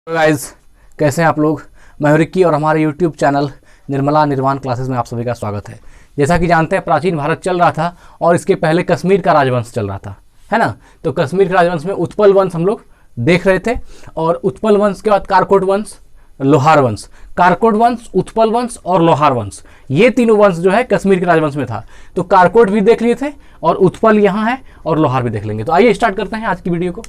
Guys, कैसे हैं आप लोग। मैं रिक्की और हमारे YouTube चैनल निर्मला निर्वाण क्लासेस में आप सभी का स्वागत है। जैसा कि जानते हैं, प्राचीन भारत चल रहा था और इसके पहले कश्मीर का राजवंश चल रहा था, है ना। तो कश्मीर के राजवंश में उत्पल वंश हम लोग देख रहे थे और उत्पल वंश के बाद कारकोट वंश, लोहार वंश, कारकोट वंश, उत्पल वंश और लोहार वंश, ये तीनों वंश जो है कश्मीर के राजवंश में था। तो कारकोट भी देख लिए थे और उत्पल यहाँ है और लोहार भी देख लेंगे। तो आइए स्टार्ट करते हैं आज की वीडियो को।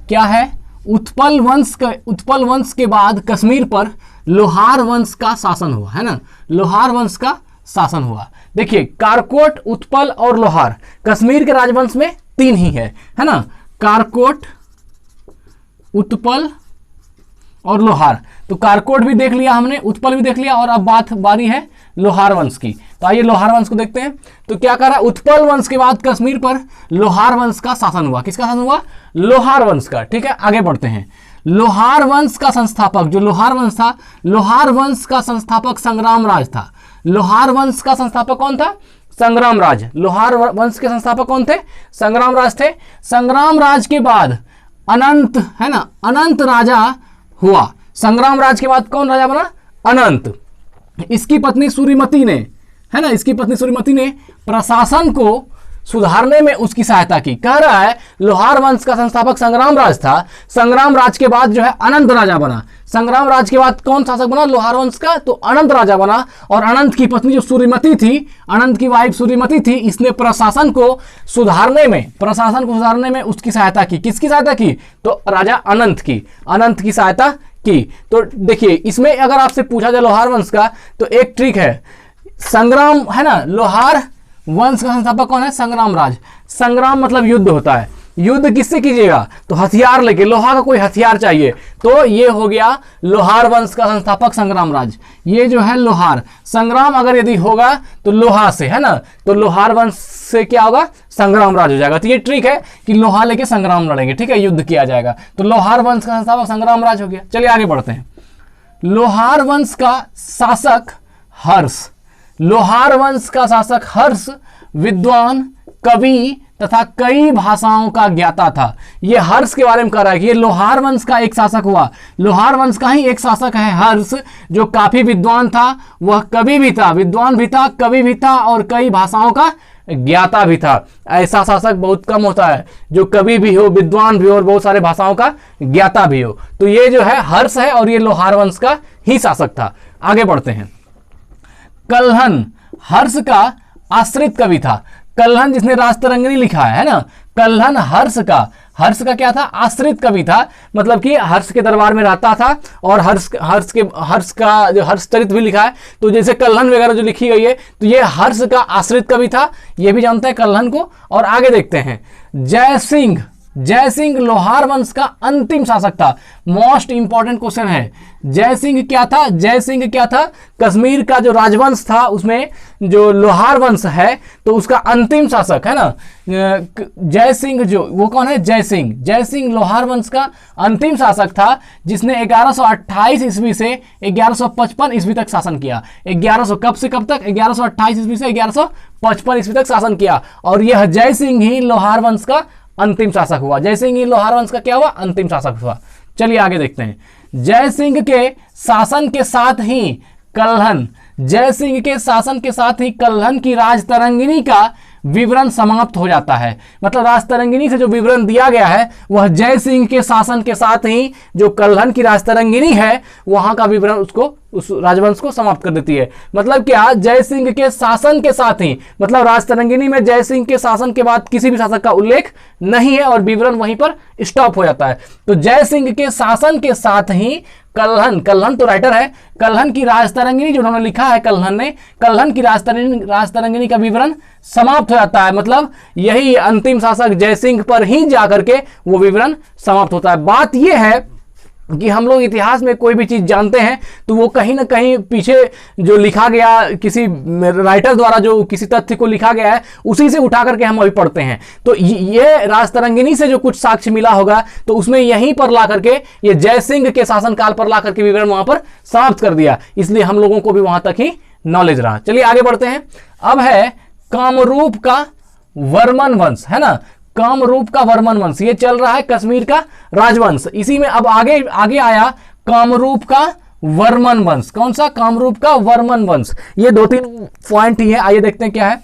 क्या है, उत्पल वंश के बाद कश्मीर पर लोहार वंश का शासन हुआ, है ना। लोहार वंश का शासन हुआ। देखिए, कारकोट, उत्पल और लोहार कश्मीर के राजवंश में तीन ही है ना। कारकोट, उत्पल और लोहार। तो कारकोट भी देख लिया हमने, उत्पल भी देख लिया और अब बारी है लोहार वंश की। तो आइए लोहार वंश को देखते हैं। तो क्या कह रहा है, उत्पल वंश के बाद कश्मीर पर लोहार वंश का शासन हुआ। किसका शासन हुआ? लोहार वंश का। ठीक है, आगे बढ़ते हैं। लोहार वंश का संस्थापक, जो लोहार वंश था, लोहार वंश का संस्थापक संग्राम राज था। लोहार वंश का संस्थापक कौन था? संग्राम राज। लोहार वंश के संस्थापक कौन थे? संग्राम राज थे। संग्राम राज के बाद अनंत, है ना, अनंत राजा हुआ। संग्राम राज के बाद कौन राजा बना? अनंत। इसकी पत्नी सूर्यमती ने, है ना, इसकी पत्नी सूर्यमती ने प्रशासन को सुधारने में उसकी सहायता की। कह रहा है लोहार वंश का संस्थापक संग्राम राज था। संग्राम राज के बाद जो है अनंत राजा बना। संग्राम राज के बाद कौन शासक बना? लोहार वंश का। तो अनंत राजा बना और अनंत की पत्नी जो सूर्यमती थी, अनंत की वाइफ सूर्यमती थी, इसने प्रशासन को सुधारने में उसकी सहायता की। किसकी सहायता की? तो राजा अनंत की सहायता की। तो देखिए, इसमें अगर आपसे पूछा जाए लोहार वंश का, तो एक ट्रिक है। संग्राम, है ना, लोहार वंश का संस्थापक कौन है? संग्राम राज। संग्राम मतलब युद्ध होता है। युद्ध किससे कीजिएगा? तो हथियार लेके, लोहा का कोई हथियार चाहिए। तो ये हो गया लोहार वंश का संस्थापक संग्राम राज। ये जो है लोहार, संग्राम अगर यदि होगा तो लोहा से, है ना, तो लोहार वंश से क्या होगा? संग्राम राज हो जाएगा। तो ये ट्रिक है कि लोहा लेके संग्राम लड़ेंगे, ठीक है, युद्ध किया जाएगा। तो लोहार वंश का संस्थापक संग्राम राज हो गया। चलिए आगे बढ़ते हैं। लोहार वंश का शासक हर्ष। लोहार वंश का शासक हर्ष विद्वान, कवि तथा कई भाषाओं का ज्ञाता था। ये हर्ष के बारे में कह रहा है कि ये लोहार वंश का एक शासक हुआ। लोहार वंश का ही एक शासक है हर्ष, जो काफी विद्वान था, वह कवि भी था, विद्वान भी था, कवि भी था और कई भाषाओं का ज्ञाता भी था। ऐसा शासक बहुत कम होता है जो कवि भी हो, विद्वान भी हो और बहुत सारे भाषाओं का ज्ञाता भी हो। तो ये जो है हर्ष है और ये लोहार वंश का ही शासक था। आगे बढ़ते हैं। कल्हन हर्ष का आश्रित कवि था। कल्हन जिसने राजतरंगिणी लिखा है ना, कल्हन हर्ष का क्या था? आश्रित कवि था। मतलब कि हर्ष के दरबार में रहता था और हर्ष का जो हर्षचरित भी लिखा है। तो जैसे कल्हन वगैरह जो लिखी गई है, तो ये हर्ष का आश्रित कवि था। ये भी जानते हैं कल्हन को। और आगे देखते हैं। जय सिंह लोहार वंश का अंतिम शासक था। मोस्ट इंपॉर्टेंट क्वेश्चन है। जय सिंह क्या था? कश्मीर का जो राजवंश था उसमें जो लोहार वंश है, तो उसका अंतिम शासक, है ना, जय सिंह। जो वो कौन है? जय सिंह लोहार वंश का अंतिम शासक था, जिसने 1128 ईस्वी से 1155 ईस्वी तक शासन किया। 1100 कब से कब तक? 1128 ईस्वी से 1155 ईस्वी तक शासन किया। और यह जय सिंह ही लोहार वंश का अंतिम शासक हुआ। जय सिंह ही लोहार वंश का क्या हुआ? अंतिम शासक हुआ। चलिए आगे देखते हैं। जय सिंह के शासन के साथ ही कल्हन की राजतरंगिणी का विवरण समाप्त हो जाता है। मतलब राजतरंगिणी से जो विवरण दिया गया है, वह जय सिंह के शासन के साथ ही जो कल्हन की राजतरंगिणी है, वहां का विवरण उस राजवंश को समाप्त कर देती है। मतलब क्या? जय सिंह के शासन के साथ ही, मतलब राजतरंगिणी में जय सिंह के शासन के बाद किसी भी शासक का उल्लेख नहीं है और विवरण वहीं पर स्टॉप हो जाता है। तो जय सिंह के शासन के साथ ही कल्हन तो राइटर है, कल्हन की राजतरंगिणी जो उन्होंने लिखा है, कल्हन की राजतरंगिणी का विवरण समाप्त हो जाता है। मतलब यही अंतिम शासक जय सिंह पर ही जाकर के वो विवरण समाप्त होता है। बात यह है कि हम लोग इतिहास में कोई भी चीज जानते हैं तो वो कहीं ना कहीं पीछे जो लिखा गया, किसी राइटर द्वारा जो किसी तथ्य को लिखा गया है, उसी से उठा करके हम अभी पढ़ते हैं। तो ये राजतरंगिणी से जो कुछ साक्ष्य मिला होगा, तो उसमें यहीं पर ला करके, ये जय सिंह के शासनकाल पर ला करके विवरण वहां पर समाप्त कर दिया। इसलिए हम लोगों को भी वहां तक ही नॉलेज रहा। चलिए आगे बढ़ते हैं। अब है कामरूप का वर्मन वंश, है ना। कामरूप का वर्मन वंश, ये चल रहा है कश्मीर का राजवंश। इसी में अब आगे आगे आया कामरूप का वर्मन वंश। कौन सा? कामरूप का वर्मन वंश। ये 2-3 पॉइंट ही है, आइए देखते हैं क्या है।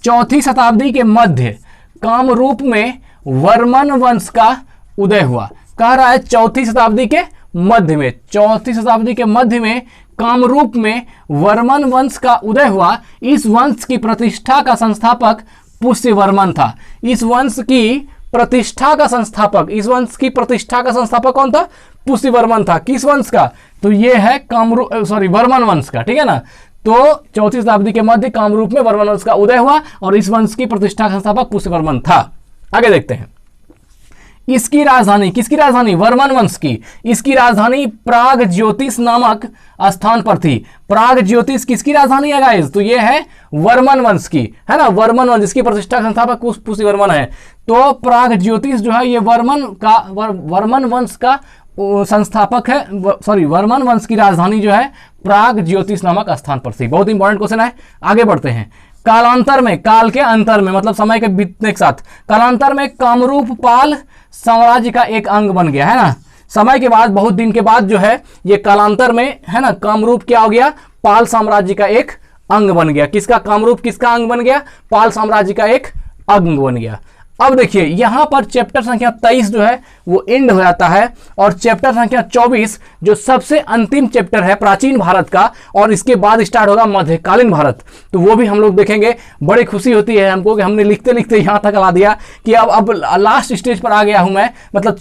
4वीं शताब्दी के मध्य कामरूप में वर्मन वंश का उदय हुआ। कह रहा है 4वीं शताब्दी के मध्य में, 4वीं शताब्दी के मध्य में कामरूप में वर्मन वंश का उदय हुआ। इस वंश की प्रतिष्ठा का संस्थापक पुष्यवर्मन था। इस वंश की प्रतिष्ठा का संस्थापक, इस वंश की प्रतिष्ठा का संस्थापक कौन था? पुष्यवर्मन था। किस वंश का? तो ये है वर्मन वंश का, ठीक है ना। तो 4वीं शताब्दी के मध्य कामरूप में वर्मन वंश का उदय हुआ और इस वंश की प्रतिष्ठा का संस्थापक पुष्यवर्मन था। आगे देखते हैं। इसकी राजधानी, किसकी राजधानी? वर्मन वंश की। इसकी राजधानी प्राग ज्योतिष नामक स्थान पर थी। प्राग ज्योतिष किसकी राजधानी है गाइस? तो ये है वर्मन वंश की, है ना। वर्मन वंश, इसकी प्रतिष्ठा संस्थापक पुष्यवर्मन है। तो प्राग ज्योतिष जो है ये वर्मन वंश का संस्थापक है। वर्मन वंश की राजधानी जो है प्राग ज्योतिष नामक स्थान पर थी। बहुत इंपॉर्टेंट क्वेश्चन है। आगे बढ़ते हैं। कालांतर में, काल के अंतर में मतलब समय के बीतने के साथ, कालांतर में कामरूप पाल साम्राज्य का एक अंग बन गया, है ना। समय के बाद, बहुत दिन के बाद जो है ये कालांतर में, है ना, कामरूप क्या हो गया? पाल साम्राज्य का एक अंग बन गया। किसका? कामरूप किसका अंग बन गया? पाल साम्राज्य का एक अंग बन गया। अब देखिए यहां पर चैप्टर संख्या 23 जो है वो एंड हो जाता है और चैप्टर संख्या 24 जो सबसे अंतिम चैप्टर है प्राचीन भारत का, और इसके बाद स्टार्ट होगा मध्यकालीन भारत। तो वो भी हम लोग देखेंगे। बड़ी खुशी होती है हमको कि हमने लिखते लिखते यहां तक ला दिया कि अब लास्ट स्टेज पर आ गया हूं मैं। मतलब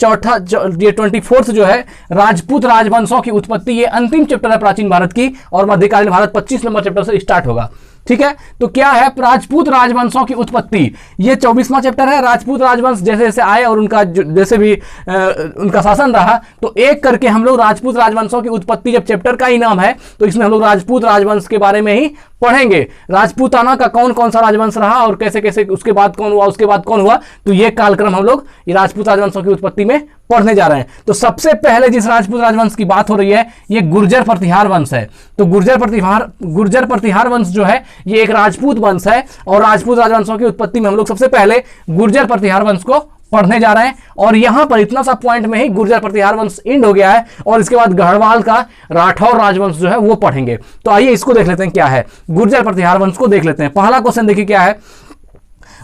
ये 24 जो है राजपूत राजवंशों की उत्पत्ति, ये अंतिम चैप्टर है प्राचीन भारत की, और मध्यकालीन भारत 25 नंबर चैप्टर से स्टार्ट होगा। ठीक है, तो क्या है? राजपूत राजवंशों की उत्पत्ति, ये 24वां चैप्टर है। राजपूत राजवंश जैसे जैसे आए और उनका जैसे भी उनका शासन रहा, तो एक करके हम लोग राजपूत राजवंशों की उत्पत्ति, जब चैप्टर का ही नाम है तो इसमें हम लोग राजपूत राजवंश के बारे में ही पढ़ेंगे। राजपूताना का कौन कौन सा राजवंश रहा और कैसे कैसे, उसके बाद कौन हुआ, उसके बाद कौन हुआ, तो ये कालक्रम हम लोग ये राजपूत राजवंशों की उत्पत्ति में पढ़ने जा रहे हैं। तो सबसे पहले जिस राजपूत राजवंश की बात हो रही है ये गुर्जर प्रतिहार वंश है। तो गुर्जर प्रतिहार वंश जो है ये एक राजपूत वंश है, और राजपूत राजवंशों की उत्पत्ति में हम लोग सबसे पहले गुर्जर प्रतिहार वंश को पढ़ने जा रहे हैं। और यहां पर इतना सा पॉइंट में ही गुर्जर प्रतिहार वंश एंड हो गया है, और इसके बाद गढ़वाल का राठौर राजवंश जो है वो पढ़ेंगे। तो आइए इसको देख लेते हैं क्या है, गुर्जर प्रतिहार वंश को देख लेते हैं। पहला क्वेश्चन देखिए क्या है।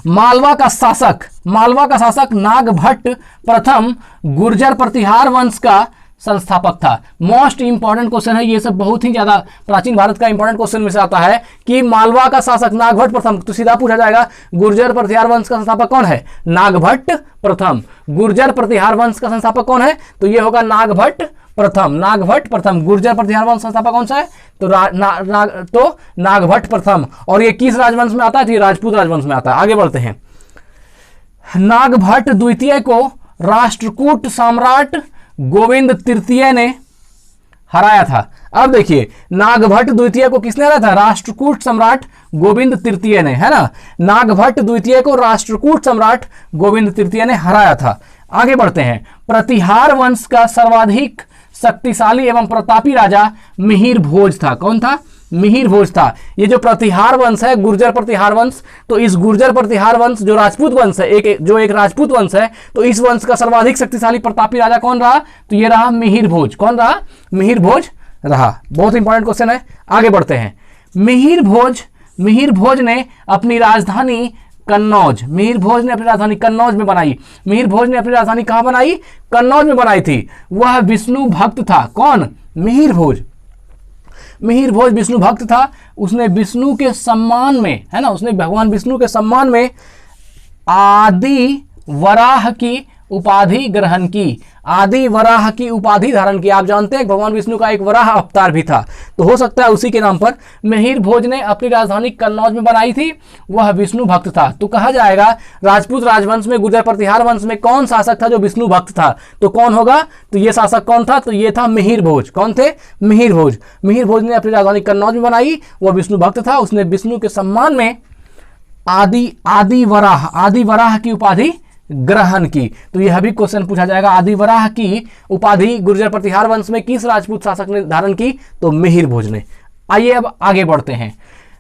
मालवा का शासक नागभट्ट प्रथम गुर्जर प्रतिहार वंश का संस्थापक था। मोस्ट इंपॉर्टेंट क्वेश्चन है ये सब, बहुत ही ज्यादा प्राचीन भारत का इंपॉर्टेंट क्वेश्चन में से आता है कि मालवा का शासक नागभट्ट प्रथम, तो सीधा पूछा जाएगा गुर्जर प्रतिहार वंश का संस्थापक कौन है? नागभट्ट प्रथम। गुर्जर प्रतिहार वंश का संस्थापक कौन है? तो ये होगा नागभट्ट प्रथम। गुर्जर प्रतिहार वंश संस्थापक कौन सा है? तो नागभट्ट प्रथम। और ये किस राजवंश में आता है? राजपूत राजवंश में आता है। आगे बढ़ते हैं। नागभट्ट द्वितीय को राष्ट्रकूट सम्राट गोविंद तृतीय ने हराया था। अब देखिए नागभट्ट द्वितीय को किसने हराया था? राष्ट्रकूट सम्राट गोविंद तृतीय ने, है ना। नागभट्ट द्वितीय को राष्ट्रकूट सम्राट गोविंद तृतीय ने हराया था। आगे बढ़ते हैं। प्रतिहार वंश का सर्वाधिक शक्तिशाली एवं प्रतापी राजा मिहिर भोज था। कौन था? मिहिर भोज था। ये जो प्रतिहार वंश है गुर्जर प्रतिहार वंश, तो इस गुर्जर प्रतिहार वंश जो राजपूत वंश है, एक राजपूत वंश है, तो इस वंश का सर्वाधिक शक्तिशाली प्रतापी राजा कौन रहा? तो ये रहा मिहिर भोज। कौन रहा? मिहिर भोज रहा। बहुत इंपॉर्टेंट क्वेश्चन है। आगे बढ़ते हैं। मिहिर भोज ने अपनी राजधानी कन्नौज में बनाई। मिहिर भोज ने अपनी राजधानी कहां बनाई? कन्नौज में बनाई थी। वह विष्णु भक्त था। कौन? मिहिर भोज विष्णु भक्त था। उसने विष्णु के सम्मान में, है ना, उसने भगवान विष्णु के सम्मान में आदि वराह की उपाधि ग्रहण की, आदि वराह की उपाधि धारण की। आप जानते हैं भगवान विष्णु का एक वराह अवतार भी था, तो हो सकता है उसी के नाम पर मिहिर भोज ने अपनी राजधानी कन्नौज में बनाई थी। वह विष्णु भक्त था। तो कहा जाएगा राजपूत राजवंश में, गुर्जर प्रतिहार वंश में कौन शासक था जो विष्णु भक्त था? तो कौन होगा? तो ये शासक कौन था? तो ये था मिहिर भोज। कौन थे? मिहिर भोज। मिहिर भोज ने अपनी राजधानी कन्नौज में बनाई। वह विष्णु भक्त था। उसने विष्णु के सम्मान में आदि वराह की उपाधि ग्रहण की। तो यह भी क्वेश्चन पूछा जाएगा। आदि वराह की उपाधि गुर्जर प्रतिहार वंश में किस राजपूत शासक ने धारण की? तो मिहिर भोज ने। आइए अब आगे बढ़ते हैं।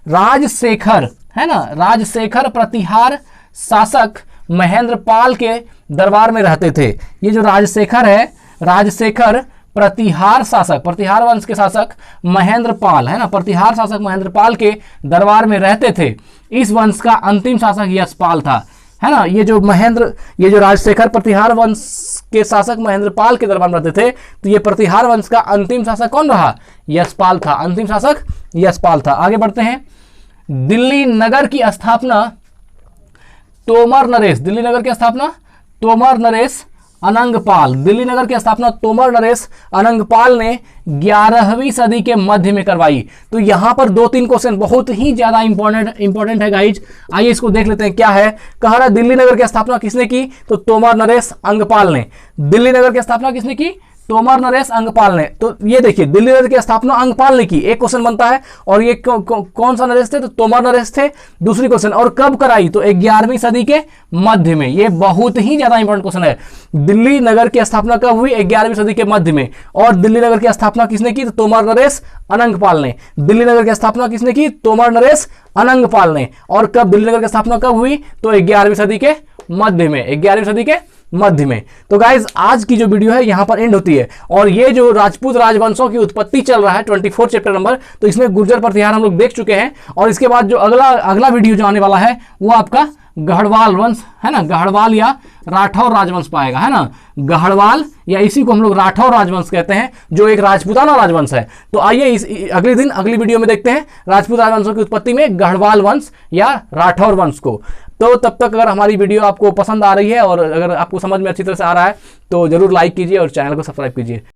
राजशेखर, है ना, राजशेखर प्रतिहार शासक महेंद्रपाल के दरबार में रहते थे। ये जो राजशेखर है, राजशेखर प्रतिहार शासक, प्रतिहार वंश के शासक महेंद्रपाल है ना, प्रतिहार शासक महेंद्रपाल के दरबार में रहते थे। इस वंश का अंतिम शासक यशपाल था, है ना। ये जो राजशेखर प्रतिहार वंश के शासक महेंद्रपाल के दरबार में रहते थे, तो ये प्रतिहार वंश का अंतिम शासक कौन रहा? यशपाल था, अंतिम शासक यशपाल था। आगे बढ़ते हैं। दिल्ली नगर की स्थापना तोमर नरेश, दिल्ली नगर की स्थापना तोमर नरेश अनंगपाल, दिल्ली नगर की स्थापना तोमर नरेश अनंगपाल ने 11वीं सदी के मध्य में करवाई। तो यहां पर 2-3 क्वेश्चन बहुत ही ज्यादा इंपॉर्टेंट है गाइज। आइए इसको देख लेते हैं क्या है। कह रहा दिल्ली नगर की स्थापना किसने की? तो तोमर नरेश अंगपाल ने। दिल्ली नगर की स्थापना किसने की? तोमर नरेश अंगपाल ने। तो ये देखिए, दिल्ली नगर की स्थापना अंगपाल ने की, एक क्वेश्चन बनता है। और ये कौन सा नरेश थे? तो तोमर नरेश थे। दूसरी क्वेश्चन, और कब कराई? तो 11वीं सदी के मध्य में। ये बहुत ही ज्यादा इंपॉर्टेंट क्वेश्चन है। दिल्ली नगर की स्थापना कब हुई? 11वीं सदी के मध्य में। और दिल्ली नगर की स्थापना किसने की? तो तोमर नरेश अनंगपाल ने। दिल्ली नगर की स्थापना किसने की? तोमर नरेश अनंगपाल ने। और कब दिल्ली नगर की स्थापना कब हुई? तो 11वीं सदी के मध्य में, 11वीं सदी के मध्य में। तो गाइज आज की जो वीडियो है यहां पर एंड होती है। और ये जो राजपूत राजवंशों की उत्पत्ति चल रहा है 24 चैप्टर नंबर, तो इसमें गुर्जर प्रतिहार हम लोग देख चुके हैं। और इसके बाद जो अगला वीडियो जो आने वाला है वो आपका गढ़वाल वंश है ना, गढ़वाल या राठौर राजवंश पाएगा, है ना। गढ़वाल या इसी को हम लोग राठौर राजवंश कहते हैं, जो एक राजपूताना राजवंश है। तो आइए इस अगली वीडियो में देखते हैं राजपूत राजवंशों की उत्पत्ति में गढ़वाल वंश या राठौर वंश को। तो तब तक अगर हमारी वीडियो आपको पसंद आ रही है और अगर आपको समझ में अच्छी तरह से आ रहा है तो जरूर लाइक कीजिए और चैनल को सब्सक्राइब कीजिए।